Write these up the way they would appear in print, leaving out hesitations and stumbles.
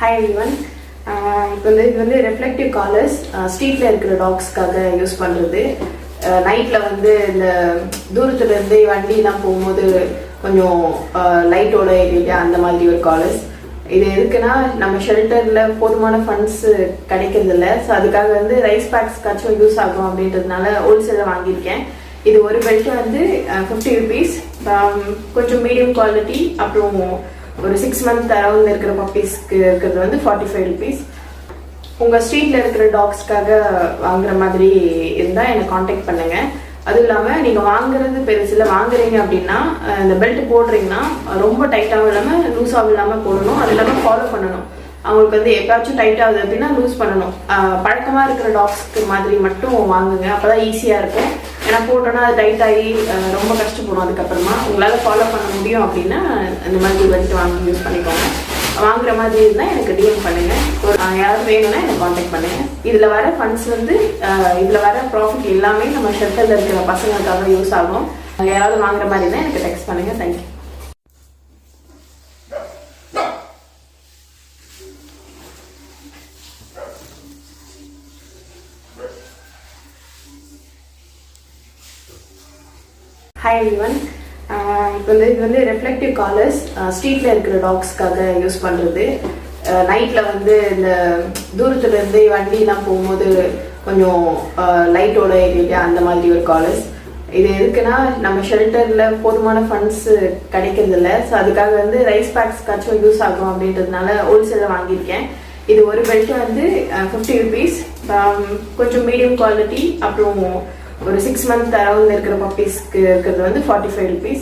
Hi everyone. இப்போ இது வந்து ரெஃப்ளெக்டிவ் காலர்ஸ் ஸ்ட்ரீட்ல இருக்கிற டாக்ஸ்க்காக யூஸ் பண்ணுறது. நைட்டில் வந்து இந்த தூரத்துல இருந்து வண்டிலாம் போகும்போது கொஞ்சம் லைட்டோட ஏரியா அந்த மாதிரி ஒரு காலர்ஸ். இது எதுக்குன்னா நம்ம ஷெல்டரில் போதுமான ஃபண்ட்ஸ் கிடைக்கிறதில்ல. ஸோ அதுக்காக வந்து ரைஸ் பேக்ஸ்க்காச்சும் யூஸ் ஆகும் அப்படின்றதுனால ஹோல்சேலில் வாங்கியிருக்கேன். இது ஒரு பெல்ட் வந்து 50 rupees, கொஞ்சம் மீடியம் குவாலிட்டி, அப்புறம் ஒரு 6 month அரௌண்ட் இருக்கிற பப்பீஸ்க்கு இருக்கிறது வந்து 45 rupees. உங்கள் ஸ்ட்ரீட்டில் இருக்கிற டாக்ஸ்க்காக வாங்குற மாதிரி இருந்தால் என்னை காண்டாக்ட் பண்ணுங்கள். அதுவும் இல்லாமல் நீங்கள் வாங்குறது பெருசில் வாங்குறீங்க அப்படின்னா இந்த பெல்ட் போடுறீங்கன்னா ரொம்ப டைட்டாகவும் இல்லாமல் லூஸாகவும் இல்லாமல் போடணும். அது இல்லாமல் ஃபாலோ பண்ணணும். அவங்களுக்கு வந்து எப்பயாச்சும் டைட் ஆகுது அப்படின்னா லூஸ் பண்ணணும். பழக்கமாக இருக்கிற டாக்ஸ்க்கு மாதிரி மட்டும் வாங்குங்க, அப்போ தான் ஈஸியாக இருக்கும். ஏன்னா போட்டோன்னா அது டைட் ஆகி ரொம்ப கஷ்டப்படும். அதுக்கப்புறமா உங்களால் ஃபாலோ பண்ண முடியும் அப்படின்னா இந்த மாதிரி பெல்ட் வாங்கி யூஸ் பண்ணிக்கோங்க. வாங்குற மாதிரி இருந்தால் எனக்கு டிஎம் பண்ணுங்கள். ஒரு யாராவது வேணும்னா எனக்கு காண்டாக்ட் பண்ணுங்கள். இதில் வர ஃபண்ட்ஸ் வந்து இதில் வர ப்ராஃபிட் எல்லாமே நம்ம ஷெல்டரில் இருக்கிற பசங்களுக்காக யூஸ் ஆகும். யாராவது வாங்குற மாதிரி இருந்தால் எனக்கு டெக்ஸ்ட் பண்ணுங்கள். தேங்க்யூ. Hi everyone. இப்போ இது வந்து ரெஃப்ளெக்டிவ் காலர்ஸ் ஸ்ட்ரீட்டில் இருக்கிற டாக்ஸ்க்காக யூஸ் பண்ணுறது. நைட்டில் வந்து இந்த தூரத்துல இருந்து வண்டிலாம் போகும்போது கொஞ்சம் லைட்டோட ஏரியா அந்த மாதிரி ஒரு காலர்ஸ். இது எதுக்குன்னா நம்ம ஷெல்டரில் போதுமான ஃபண்ட்ஸ் கிடைக்கிறதில்ல. ஸோ அதுக்காக வந்து ரைஸ் பேக்ஸ்க்காச்சும் யூஸ் ஆகும் அப்படின்றதுனால ஹோல்சேலில் வாங்கியிருக்கேன். இது ஒரு பெல்ட் வந்து 50 rupees, கொஞ்சம் மீடியம் குவாலிட்டி, அப்புறம் ஒரு 6 month அரௌண்ட் இருக்கிற பப்பீஸ்க்கு இருக்கிறது வந்து 45 rupees.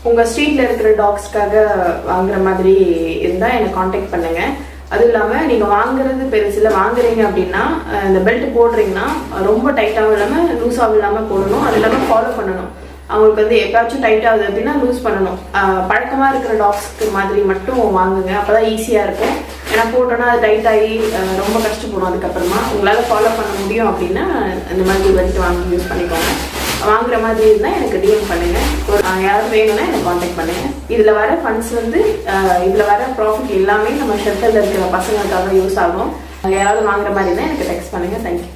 உங்கள் ஸ்ட்ரீட்டில் இருக்கிற டாக்ஸ்க்காக வாங்குற மாதிரி இருந்தால் என்னை காண்டாக்ட் பண்ணுங்கள். அதுவும் இல்லாமல் நீங்கள் வாங்குறது பெருசில் வாங்குறீங்க அப்படின்னா இந்த பெல்ட் போடுறீங்கன்னா ரொம்ப டைட்டாகவும் இல்லாமல் லூஸாகவும் இல்லாமல் போடணும். அது இல்லாமல் ஃபாலோ பண்ணணும். அவங்களுக்கு வந்து எப்பயாச்சும் டைட் ஆகுது அப்படின்னா லூஸ் பண்ணணும். பழக்கமாக இருக்கிற டாக்ஸ்க்கு மாதிரி மட்டும் வாங்குங்க, அப்போ தான் ஈஸியாக இருக்கும். ஏன்னா போட்டோன்னா அது டைட் ஆகி ரொம்ப கஷ்டப்படும். அதுக்கப்புறமா உங்களால் ஃபாலோ பண்ண முடியும் அப்படின்னா இந்த மாதிரி பெல்ட் வாங்கி யூஸ் பண்ணிக்கோங்க. வாங்குற மாதிரி இருந்தால் எனக்கு டிஎம் பண்ணுங்கள். ஒரு யாராவது வேணும்னா எனக்கு காண்டாக்ட் பண்ணுங்கள். இதில் வர ஃபண்ட்ஸ் வந்து இதில் வர ப்ராஃபிட் எல்லாமே நம்ம ஷெல்டரில் இருக்கிற பசங்களுக்காக யூஸ் ஆகும். யாராவது வாங்குற மாதிரி இருந்தால் எனக்கு டெக்ஸ்ட் பண்ணுங்கள். தேங்க்யூ.